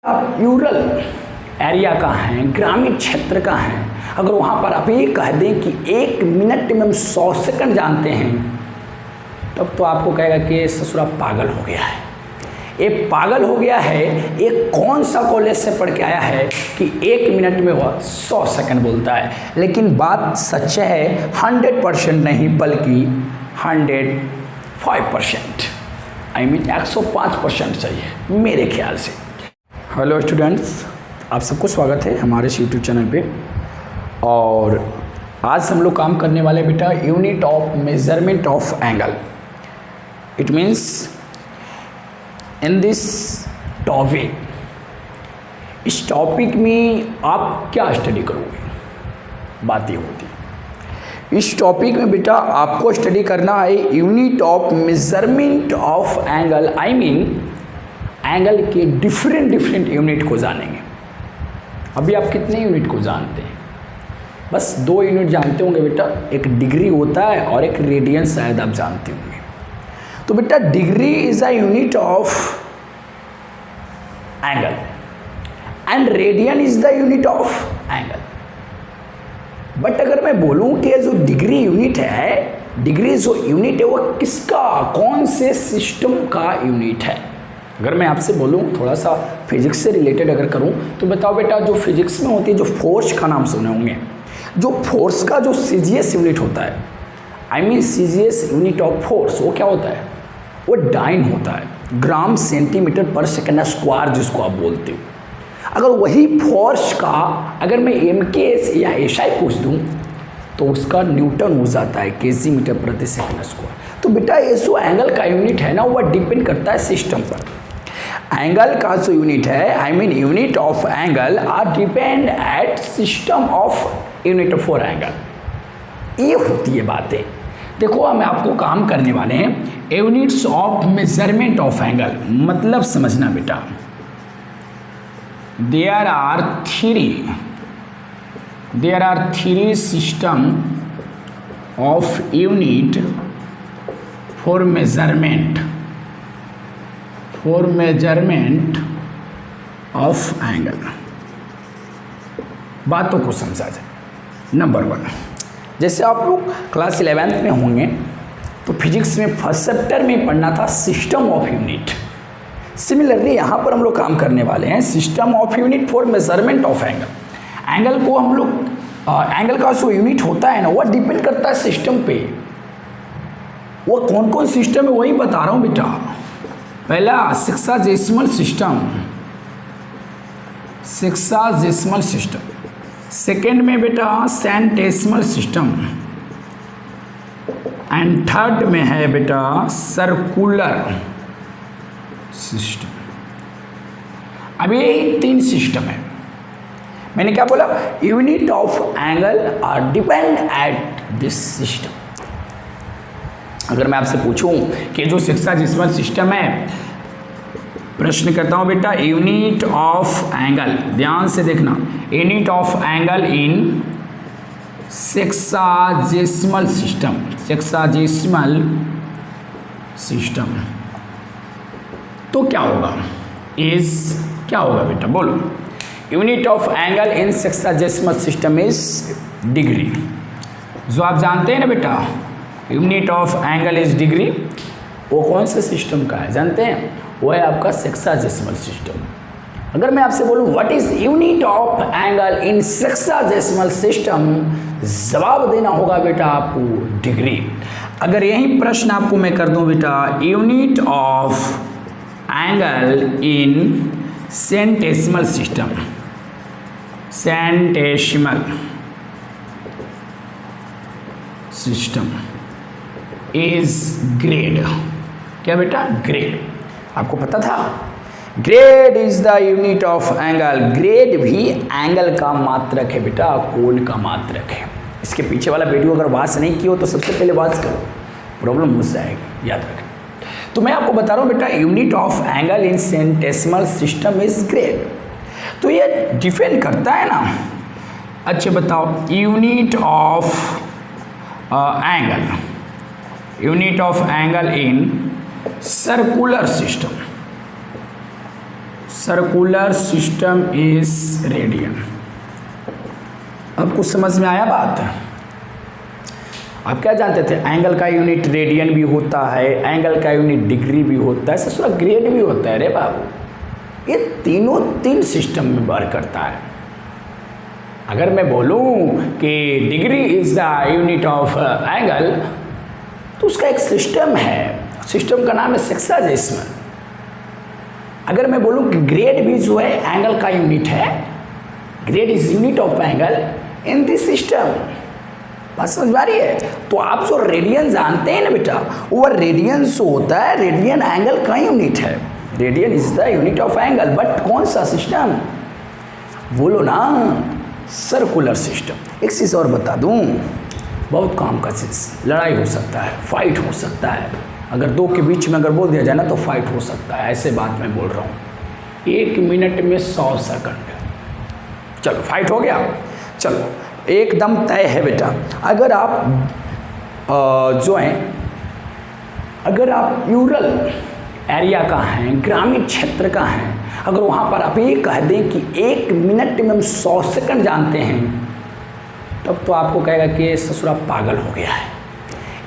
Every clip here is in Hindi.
आप रूरल एरिया का हैं, ग्रामीण क्षेत्र का हैं, अगर वहाँ पर आप ये कह दें कि 1 मिनट में हम 100 सेकंड जानते हैं, तब तो आपको कहेगा कि ससुरा पागल हो गया है। ये पागल हो गया है, ये कौन सा कॉलेज से पढ़ के आया है कि 1 मिनट में वह 100 सेकंड बोलता है। लेकिन बात सच है, 100% नहीं बल्कि 105%, आई मीन 105% चाहिए मेरे ख्याल से। हेलो स्टूडेंट्स, आप सबको स्वागत है हमारे यूट्यूब चैनल पे। और आज हम लोग काम करने वाले बेटा unit of measurement of angle. It means in this topic, इस टॉपिक में आप क्या स्टडी करोगे, बातें होती। इस टॉपिक में बेटा आपको स्टडी करना है unit of measurement of angle, I mean angle के डिफरेंट यूनिट को जानेंगे। अभी आप कितने यूनिट को जानते हैं? बस 2 यूनिट जानते होंगे बेटा, एक डिग्री होता है और एक रेडियन, शायद आप जानते होंगे। तो बेटा degree is a unit of angle and radian is the unit of angle. But अगर मैं बोलूं कि जो डिग्री यूनिट है, डिग्री जो यूनिट है वो किसका, कौन से सिस्टम का यूनिट है? अगर मैं आपसे बोलूं थोड़ा सा फिजिक्स से रिलेटेड अगर करूं तो बताओ बेटा, जो फिजिक्स में होती है, जो फोर्स का नाम सुने होंगे, जो फोर्स का जो सीजीएस यूनिट होता है, I mean CGS unit of force, वो क्या होता है? वो डाइन होता है, ग्राम सेंटीमीटर पर सेकेंड स्क्वायर जिसको आप बोलते हो। अगर वही फोर्स का अगर मैं एमकेएस या एसआई पूछ दूँ तो उसका न्यूटन हो जाता है, केजी मीटर प्रति सेकेंड स्क्वायर। तो बेटा ये जो एंगल का यूनिट है ना, वो डिपेंड करता है सिस्टम पर। एंगल का जो यूनिट है, I mean unit of angle are depend at system of unit for angle. ये होती है बातें। देखो हम आपको काम करने वाले हैं units of measurement of angle, मतलब समझना बेटा, there are three system of unit for measurement of angle. बातों को समझा जाए। नंबर 1, जैसे आप लोग क्लास 11th में होंगे तो फिजिक्स में फर्स्ट चैप्टर में पढ़ना था सिस्टम ऑफ यूनिट। सिमिलरली यहाँ पर हम लोग काम करने वाले हैं system of unit for measurement of angle. Angle को हम लोग एंगल का जो यूनिट होता है ना, वो डिपेंड करता है सिस्टम पे। वो कौन कौन सिस्टम है वही बता रहा हूँ बेटा। पहला सेक्साजेसिमल सिस्टम, सेकेंड में बेटा सेंटेसिमल सिस्टम, एंड थर्ड में है बेटा सर्कुलर सिस्टम। अब ये 3 सिस्टम है। मैंने क्या बोला? Unit of angle are depend at this system. अगर मैं आपसे पूछूं कि जो सेक्साजेसिमल सिस्टम है, प्रश्न करता हूं बेटा यूनिट ऑफ एंगल, ध्यान से देखना, unit of angle in sexagesimal system तो क्या होगा? क्या होगा बेटा, बोलो। Unit of angle in sexagesimal system is degree. जो आप जानते हैं ना बेटा, unit of angle is degree. वो कौन से सिस्टम का है जानते हैं? वो है आपका सेक्साजेसिमल सिस्टम। अगर मैं आपसे बोलूं what is unit of angle in sexagesimal system, जवाब देना होगा बेटा आपको डिग्री। अगर यही प्रश्न आपको मैं कर दूं बेटा unit of angle in centesimal system, is grade. क्या बेटा? ग्रेड। आपको पता था grade is the unit of angle. Grade भी एंगल का मात्रक है बेटा, कोण का मात्रक है। इसके पीछे वाला वीडियो अगर वाच नहीं किया हो तो सबसे पहले वाच करो, प्रॉब्लम मुझसे आएगी, याद रखें। तो मैं आपको बता रहा हूँ बेटा unit of angle in centesimal system is grade. तो ये डिपेंड करता है ना। अच्छा बताओ, unit of angle in circular circular system is radian. अब कुछ समझ में आया बात? आप क्या जानते थे? एंगल का यूनिट रेडियन भी होता है, एंगल का यूनिट डिग्री भी होता है, ससुरा ग्रेड भी होता है रे बाबू। ये तीनों तीन सिस्टम में वर्क करता है। अगर मैं बोलूं कि degree is the unit of angle, तो उसका एक सिस्टम है, सिस्टम का नाम है सेक्साजेसिमल। अगर मैं बोलूं कि ग्रेड भी जो है एंगल का यूनिट है, grade is unit of angle in this system. बात समझ में आ रही है? तो आप जो रेडियन जानते हैं ना बेटा, वो रेडियन जो होता है, रेडियन एंगल का यूनिट है। Radian is the unit of angle, but कौन सा सिस्टम? बोलो ना, सर्कुलर सिस्टम। एक चीज़ और बता दूं, बहुत काम का चीज़, लड़ाई हो सकता है, फाइट हो सकता है। अगर दो के बीच में अगर बोल दिया जाए ना तो फाइट हो सकता है, ऐसे बात मैं बोल रहा हूँ। 1 मिनट में 100 सेकंड। चलो फाइट हो गया, चलो एकदम तय है बेटा। अगर आप जो हैं, अगर आप यूरल एरिया का हैं, ग्रामीण क्षेत्र का हैं, अगर वहाँ पर आप ये कह दें कि 1 मिनट में हम 100 सेकंड जानते हैं, तब तो आपको कहेगा कि ये ससुरा पागल हो गया है।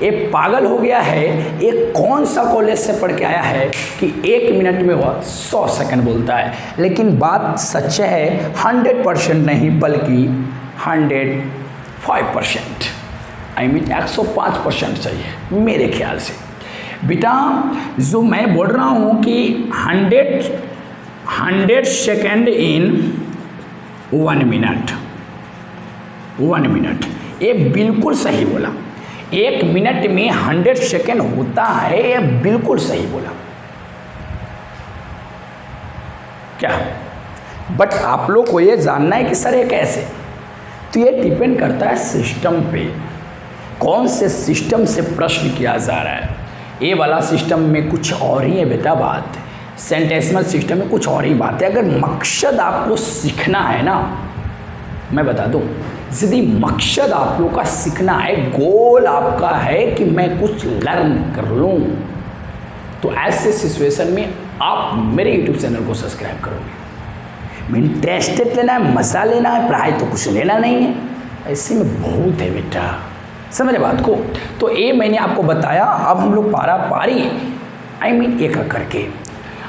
ये पागल हो गया है, ये कौन सा कॉलेज से पढ़ के आया है कि 1 मिनट में वह 100 सेकंड बोलता है। लेकिन बात सच है, 100% नहीं बल्कि 105%, आई मीन 105% चाहिए मेरे ख्याल से। बेटा जो मैं बोल रहा हूँ कि 100 सेकेंड इन 1 मिनट, 1 मिनट, ये बिल्कुल सही बोला। 1 मिनट में 100 सेकेंड होता है, ये बिल्कुल सही बोला। क्या? बट आप लोग को ये जानना है कि सर ये कैसे? तो ये डिपेंड करता है सिस्टम पे, कौन से सिस्टम से प्रश्न किया जा रहा है। ये वाला सिस्टम में कुछ और ही है बेटा बात, सेंटेंशनल सिस्टम में कुछ और ही बात है। अगर मकसद आपको सीखना है ना, मैं बता दूं, यदि मकसद आप लोग का सीखना है, गोल आपका है कि मैं कुछ लर्न कर लूं, तो ऐसे सिचुएशन में आप मेरे यूट्यूब चैनल को सब्सक्राइब करोगे। इंटरेस्टेड लेना है, मज़ा लेना है, पढ़ाई तो कुछ लेना नहीं है, ऐसे में बहुत है बेटा, समझे बात को? तो ये मैंने आपको बताया। अब हम लोग पारा पारी आई मीन एक करके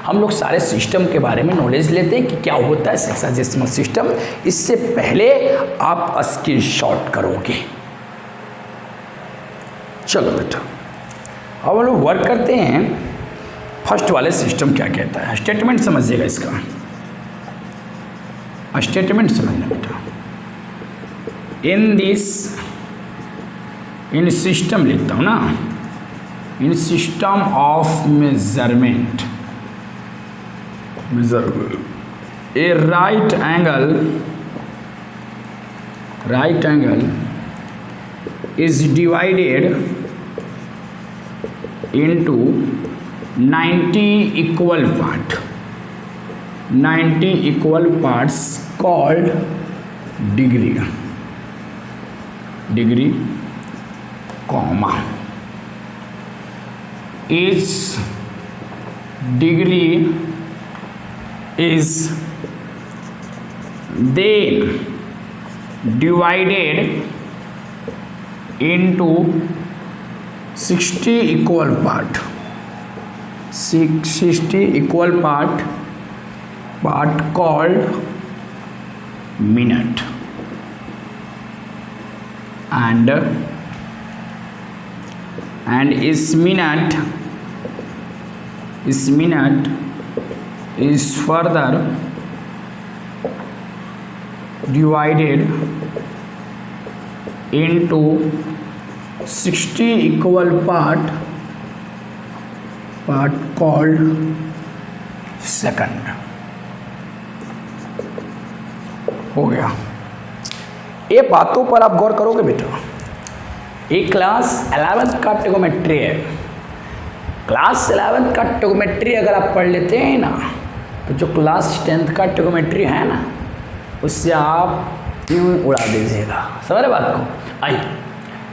हम लोग सारे सिस्टम के बारे में नॉलेज लेते हैं कि क्या होता है सेक्साजेसिमल सिस्टम। इससे पहले आप स्क्रीनशॉट करोगे। चलो बेटा अब हम लोग वर्क करते हैं। फर्स्ट वाले सिस्टम क्या कहता है, स्टेटमेंट समझिएगा, इसका स्टेटमेंट समझना बेटा। इन सिस्टम लिखता हूँ ना, in system of measurement, a right angle is divided into 90 equal parts called degree, comma, each degree is then divided into 60 equal part, 60 equal part called minute, and is minute is further divided into 60 equal part called second। हो गया। ये बातों पर आप गौर करोगे बेटा। ये क्लास 11th का ट्रिगोमेट्री है। क्लास 11th का ट्रिगोमेट्री अगर आप पढ़ लेते हैं ना, तो जो क्लास 10th का ट्रिगोमेट्री है ना, उससे आप यूँ उड़ा दीजिएगा। समझ रहे बात को? आइए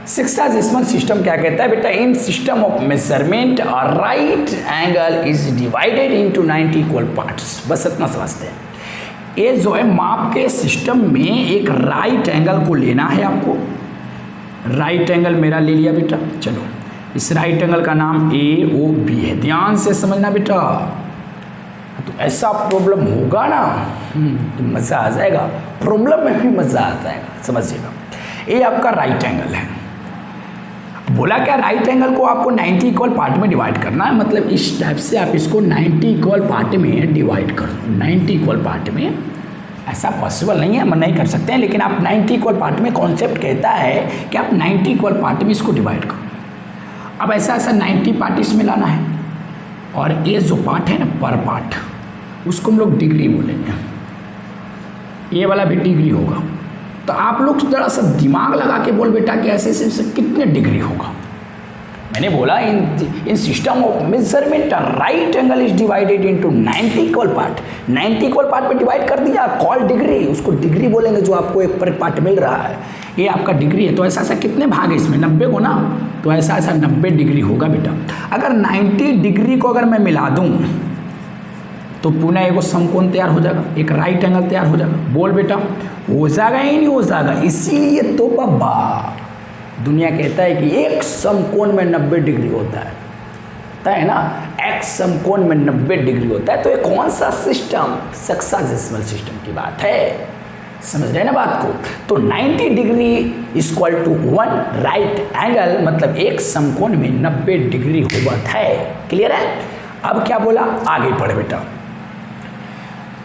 सिक्साजेसिमल सिस्टम क्या कहता है बेटा, इन सिस्टम ऑफ मेजरमेंट और right angle is divided into 90 equal parts. बस इतना समझते हैं। ये जो है माप के सिस्टम में एक राइट एंगल को लेना है आपको। राइट एंगल मेरा ले लिया बेटा, चलो इस राइट एंगल का नाम AOB है। ध्यान से समझना बेटा, तो ऐसा प्रॉब्लम होगा ना तो मज़ा आ जाएगा, प्रॉब्लम में भी मज़ा आ जाएगा, समझिएगा। ये आपका राइट एंगल है। बोला क्या, राइट एंगल को आपको 90 इक्वल पार्ट में डिवाइड करना है। मतलब इस टाइप से आप इसको 90 इक्वल पार्ट में डिवाइड कर दो। 90 इक्वल पार्ट में ऐसा पॉसिबल नहीं है, हम नहीं कर सकते हैं, लेकिन आप 90 इक्वल पार्ट में कॉन्सेप्ट कहता है कि आप 90 इक्वल पार्ट में इसको डिवाइड करो। अब ऐसा 90 पार्ट इसमें लाना है, और ये जो पार्ट है ना पर पार्ट, उसको हम लोग डिग्री बोलेंगे। ये वाला भी डिग्री होगा। तो आप लोग थोड़ा सा दिमाग लगा के बोल बेटा कि ऐसे से कितने डिग्री होगा। मैंने बोला in system of measurement right angle is divided into 90 equal part. 90 equal part में डिवाइड कर दिया, कॉल डिग्री, उसको डिग्री बोलेंगे जो आपको एक पर पार्ट मिल रहा है। ये आपका डिग्री है। तो ऐसा कितने भाग है इसमें, 90 को ना, तो ऐसा 90 डिग्री होगा बेटा। अगर 90 डिग्री को अगर मैं मिला दूँ तो पुनः एक समकोण तैयार हो जाएगा, एक राइट एंगल तैयार हो जाएगा। बोल बेटा, हो जाएगा ही नहीं हो जाएगा। इसीलिए तो बाबा दुनिया कहता है कि एक समकोण में 90 डिग्री होता है ना, एक समकोण में 90 डिग्री होता है। तो ये कौन सा सिस्टम, सेक्साजेसिमल सिस्टम की बात है, समझ रहे हैं ना बात को। तो 90 degree equal to 1 right angle, मतलब एक समकोण में 90 डिग्री होता है। क्लियर है। अब क्या बोला, आगे पढ़ बेटा।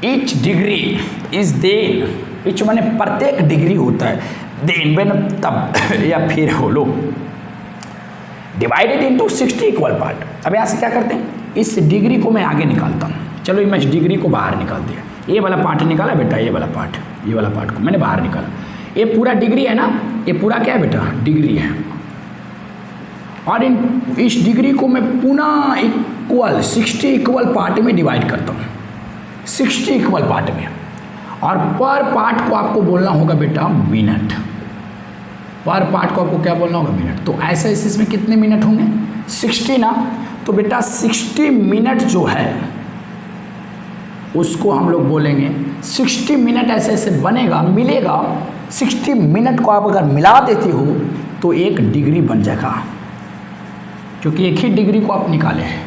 Each degree is then, each माने प्रत्येक डिग्री होता है, देन में तब या फिर हो लो डिवाइडेड इनटू 60 इक्वल पार्ट। अब यहाँ से क्या करते हैं, इस डिग्री को मैं आगे निकालता हूँ। चलो मैं इस डिग्री को बाहर निकाल दिया, ये वाला पार्ट निकाला बेटा, ये वाला पार्ट को मैंने बाहर निकाला। ये पूरा डिग्री है ना, ये पूरा क्या है बेटा, डिग्री है। और इस डिग्री को मैं पुनः इक्वल 60 इक्वल पार्ट में डिवाइड करता हूँ, 60 इक्वल पार्ट में। और पर पार्ट को आपको बोलना होगा बेटा मिनट। पर पार्ट को आपको क्या बोलना होगा, मिनट। तो ऐसे इसमें कितने मिनट होंगे, 60 ना। तो बेटा 60 मिनट जो है उसको हम लोग बोलेंगे 60 मिनट ऐसे बनेगा, मिलेगा। 60 मिनट को आप अगर मिला देते हो तो एक डिग्री बन जाएगा, क्योंकि एक ही डिग्री को आप निकाले हैं।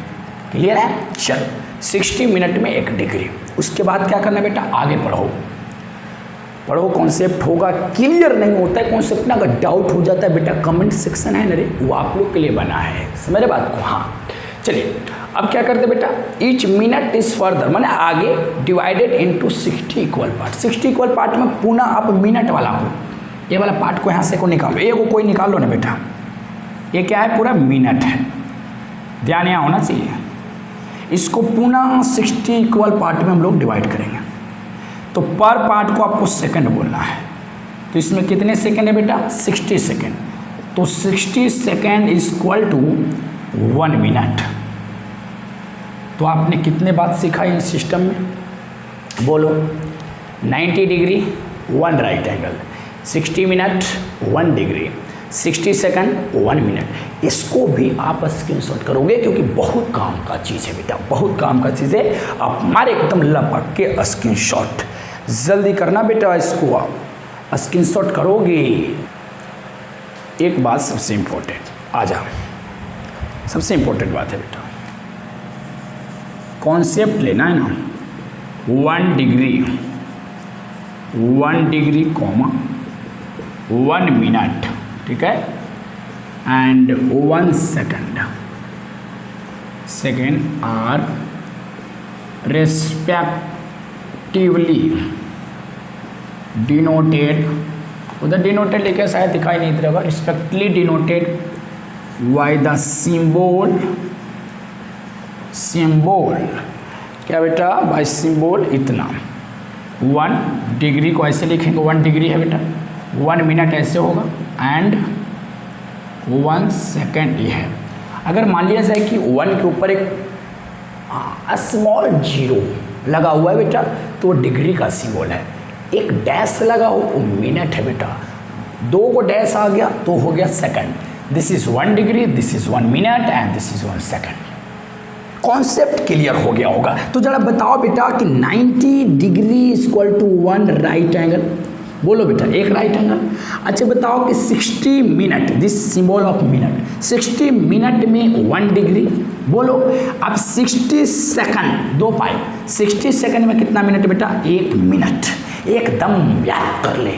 क्लियर है। चलो 60 मिनट में एक डिग्री। उसके बाद क्या करना बेटा, आगे पढ़ो कॉन्सेप्ट होगा। क्लियर नहीं होता है कॉन्सेप्ट ना, अगर डाउट हो जाता है बेटा कमेंट सेक्शन है ना रे, वो आप लोग के लिए बना है, समझ रहे बात को। हाँ चलिए अब क्या करते बेटा, ईच मिनट इज फर्दर माने आगे divided into 60 equal part. 60 equal part में पुनः आप मिनट वाला को, ये वाला पार्ट को यहाँ से को निकालो, ये को कोई निकाल लो ना बेटा। ये क्या है, पूरा मिनट है, ध्यान यहाँ होना चाहिए। इसको पुनः 60 इक्वल पार्ट में हम लोग डिवाइड करेंगे। तो पर पार्ट को आपको सेकंड बोलना है। तो इसमें कितने सेकंड है बेटा, 60 सेकंड। तो 60 second is equal to 1 minute. तो आपने कितने बात सीखा इन सिस्टम में, बोलो। 90 degree 1 right angle, 60 minute 1 degree, 60 second 1 minute. इसको भी आप स्क्रीनशॉट करोगे क्योंकि बहुत काम का चीज़ है बेटा, बहुत काम का चीज़ है। आप हमारे एकदम लपक के स्क्रीनशॉट जल्दी करना बेटा, इसको आप स्क्रीनशॉट करोगे। एक बात सबसे इम्पोर्टेंट, आ जा, सबसे इम्पोर्टेंट बात है बेटा, कॉन्सेप्ट लेना है ना। 1 डिग्री कॉमा 1 मिनट, ठीक है, and 1 second are respectively denoted, उधर डिनोटेड लिखे शायद दिखाई नहीं दे रहा, respectively denoted by the symbol क्या बेटा, बाय सिंबल इतना। 1 डिग्री को ऐसे लिखेंगे, 1 डिग्री है बेटा, 1 मिनट ऐसे होगा, एंड 1 सेकेंड ये है। अगर मान लिया जाए कि 1 के ऊपर एक स्मॉल जीरो लगा हुआ है बेटा, तो वो डिग्री का सिंबल है। एक डैश लगा हो वो मिनट है बेटा, 2 को डैश आ गया तो हो गया second. This is 1 degree, this is 1 minute and this is 1 second. Concept clear हो गया होगा। तो जरा बताओ बेटा कि 90 degree equal to 1 right angle. बोलो बेटा, एक राइट एंगल। अच्छा बताओ कि 60 minute, this symbol of minute, 60 minute में 1 डिग्री। बोलो अब 60 सेकंड, 2 पाई, 60 सेकंड में कितना मिनट बेटा? 1 मिनट। एकदम याद कर ले,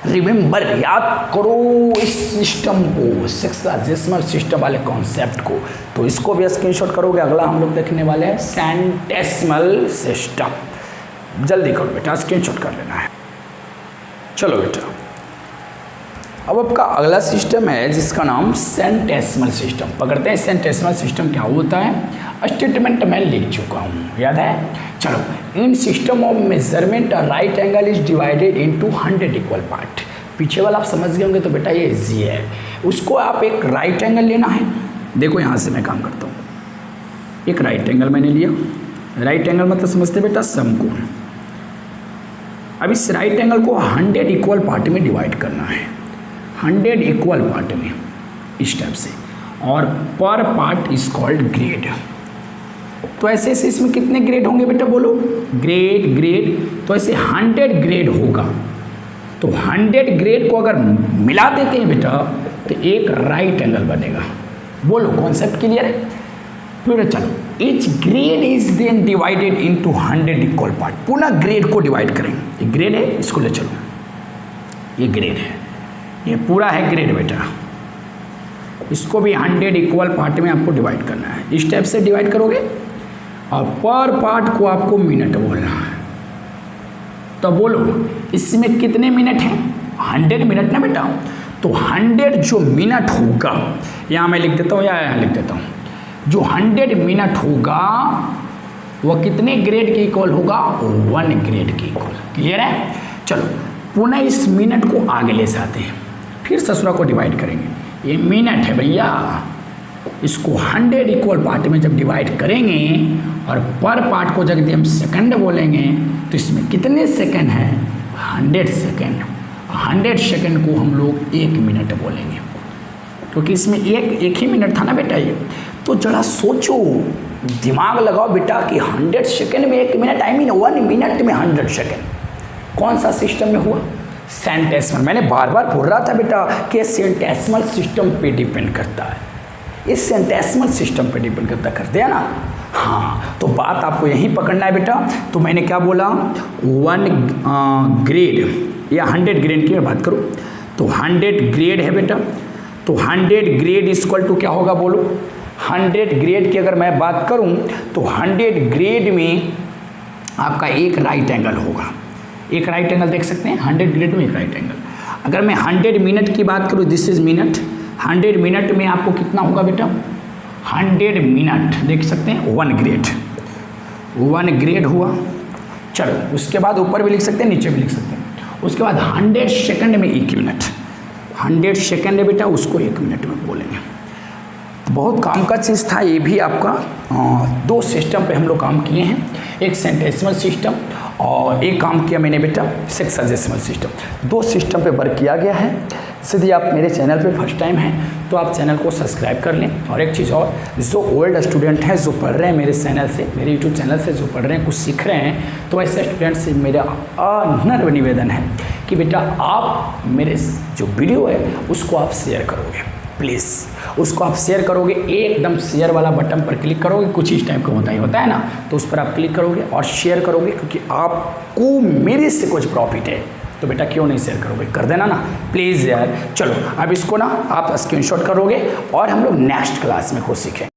रिमेंबर, याद करो इस सिस्टम को, सेक्साडेसिमल सिस्टम वाले कॉन्सेप्ट को। तो इसको भी स्क्रीनशॉट करोगे। अगला हम लोग देखने वाले हैं सेंटेसिमल सिस्टम। जल्दी करो बेटा, स्क्रीनशॉट कर लेना है। चलो बेटा, अब आपका अगला सिस्टम है जिसका नाम सेंटेसिमल सिस्टम। पकड़ते हैं सेंटेसिमल सिस्टम क्या होता है। स्टेटमेंट मैं लिख चुका हूँ, याद है। चलो, in system of measurement right angle is divided into 100 equal part. पीछे वाला आप समझ गए होंगे, तो बेटा ये इजी है। उसको आप एक राइट एंगल लेना है। देखो यहाँ से मैं काम करता हूँ। एक राइट एंगल मैंने लिया। राइट एंगल मतलब समझते बेटा समकोण। अब इस राइट एंगल को 100 इक्वल पार्ट में डिवाइड करना है, 100 इक्वल पार्ट में, इस टाइप से। और पर पार्ट इज कॉल्ड ग्रेड। तो ऐसे ऐसे इसमें कितने ग्रेड होंगे बेटा? बोलो, ग्रेड ग्रेड। तो ऐसे 100 ग्रेड होगा। तो 100 ग्रेड को अगर मिला देते हैं बेटा तो एक राइट एंगल बनेगा। बोलो, कॉन्सेप्ट क्लियर है? फिर चलो, each grade is then divided into 100 equal part. पुनः ग्रेड को डिवाइड करेंगे। ये ग्रेड है, इसको ले चलो, ये ग्रेड है, ये पूरा है ग्रेड बेटा। इसको भी 100 इक्वल पार्ट में आपको डिवाइड करना है। इस टाइप से डिवाइड करोगे और पर पार्ट को आपको मिनट बोलना है। तो बोलो, इसमें कितने मिनट हैं? 100 मिनट ना बेटा। तो 100 जो मिनट होगा, यहाँ मैं लिख देता हूँ या यहाँ लिख देता हूँ, जो 100 मिनट होगा वह कितने ग्रेड के इक्वल होगा? 1 ग्रेड के इक्वल। क्लियर है? चलो, पुनः इस मिनट को आगे ले जाते हैं, फिर ससुरा को डिवाइड करेंगे। ये मिनट है भैया, इसको 100 इक्वल पार्ट में जब डिवाइड करेंगे और पर पार्ट को जब हम सेकंड बोलेंगे तो इसमें कितने सेकंड हैं? 100 सेकंड। 100 सेकंड को हम लोग 1 मिनट बोलेंगे, क्योंकि इसमें एक ही मिनट था ना बेटा ये। तो जरा सोचो, दिमाग लगाओ बेटा कि 100 सेकंड में 1 मिनट, आई मीन 1 मिनट में 100 सेकंड। कौन सा सिस्टम में हुआ? सेंटेसिमल। मैंने बार बार बोल रहा था बेटा कि सेंटेसिमल सिस्टम पे डिपेंड करता है। इस सेंटेसिमल सिस्टम पे डिपेंड करता, करते हैं ना। हाँ, तो बात आपको यहीं पकड़ना है बेटा। तो मैंने क्या बोला? 1 ग्रेड या 100 ग्रेड की मैं बात करूँ तो 100 ग्रेड है बेटा। तो 100 ग्रेड इक्वल टू क्या होगा? बोलो, 100 ग्रेड की अगर मैं बात करूं तो 100 ग्रेड में आपका एक राइट एंगल होगा। एक राइट एंगल देख सकते हैं 100 ग्रेड में एक राइट एंगल। अगर मैं 100 मिनट की बात करूं, दिस इज मिनट, 100 मिनट में आपको कितना होगा बेटा? 100 मिनट देख सकते हैं 1 ग्रेड, 1 ग्रेड हुआ। चलो, उसके बाद ऊपर भी लिख सकते हैं, नीचे भी लिख सकते हैं। उसके बाद 100 सेकंड में 1 मिनट, 100 सेकंड है बेटा, उसको 1 मिनट में बोलेंगे। बहुत काम का चीज़ था ये भी आपका। 2 सिस्टम पे हम लोग काम किए हैं, एक सेंटेसिमल सिस्टम और एक काम किया मैंने बेटा सेक्साडेसिमल सिस्टम। 2 सिस्टम पे वर्क किया गया है। यदि आप मेरे चैनल पे फर्स्ट टाइम हैं तो आप चैनल को सब्सक्राइब कर लें। और एक चीज़ और, जो ओल्ड स्टूडेंट हैं जो पढ़ रहे हैं मेरे चैनल से, मेरे यूट्यूब चैनल से जो पढ़ रहे हैं, कुछ सीख रहे हैं, तो ऐसे स्टूडेंट से मेरा अनर्व निवेदन है कि बेटा आप मेरे जो वीडियो है उसको आप शेयर करोगे, प्लीज़ उसको आप शेयर करोगे। एकदम शेयर वाला बटन पर क्लिक करोगे, कुछ इस टाइप का होता है ना, तो उस पर आप क्लिक करोगे और शेयर करोगे, क्योंकि आपको मेरे से कुछ प्रॉफिट है। तो बेटा क्यों नहीं शेयर करोगे? कर देना ना प्लीज़ यार। चलो, अब इसको ना आप स्क्रीनशॉट करोगे और हम लोग नेक्स्ट क्लास में खुद सीखेंगे।